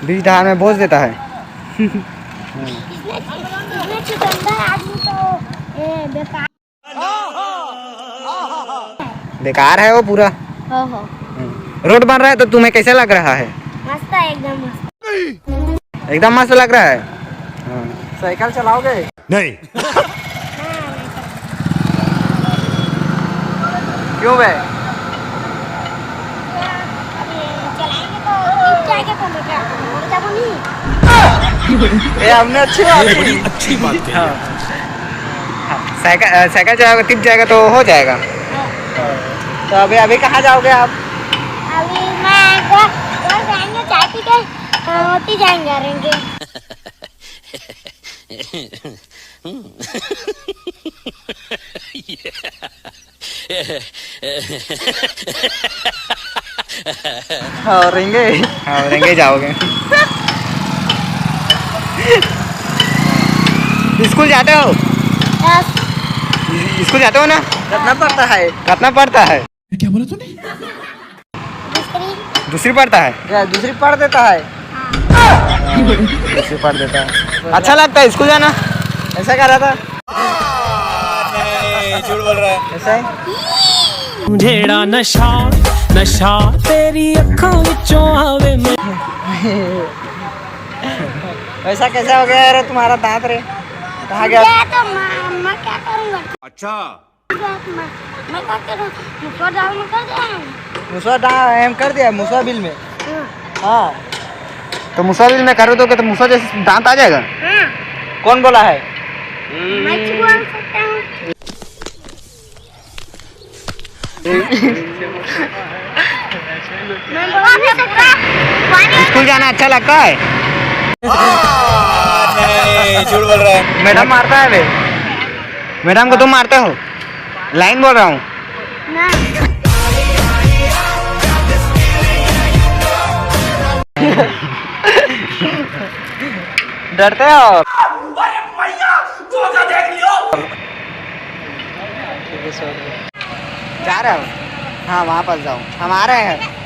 बीच धार में बोझ देता है। बेकार है वो पूरा। रोड बन रहा है तो तुम्हें कैसा लग रहा है? मस्त है, एकदम मस्त। एकदम मस्त लग रहा है। साइकिल चलाओगे? नहीं। क्यों बे? चलाएंगे तो जाएगा तो बेटा, जब नहीं ये हमने अच्छी बात की। अच्छी बात कही। साइकिल चलाओगे, टिप जाएगा तो हो जाएगा। तो अभी कहाँ जाओगे आप? अभी मैं घर जाएंगे, चाय पी के होती जाएंगे रहेंगे। औरेंगे जाओगे। स्कूल जाते हो? स्कूल जाते हो ना? कितना पड़ता है? कितना पड़ता है? क्या बोला तूने? दूसरी पढ़ता है क्या? दूसरी पढ़ देता है। दूसरी पढ़ देता है। अच्छा लगता है स्कूल जाना? ऐसा कह रहा था। नहीं, झूठ बोल रहा है। ऐसा ही जेड़ा नशा नशा तेरी अखों विचों आवे में। ऐसा कैसा हो गया यार तुम्हारा दांत रे? कहाँ गया? तो मैं क्या करूँगा? अच्छा। मैं क्या करूँ? मुझको डाल में कर दिया। एम कर दिया मुसा बिल में। हाँ तो मुसा बिल में कर दोगे तो मुसा जैसे दांत आ जाएगा। कौन बोला है? मैं बोल सकता हूँ। मैं बोल नहीं सकता। स्कूल जाना अच्छा लगता है? नहीं, झूठ बोल रहा है। मैडम मारता है बे? मैडम को तुम मारते हो? लाइन बोल रहा हूँ। ना डरते हो? जा रहे हो? हाँ वहाँ पर जाओ, हम आ रहे हैं।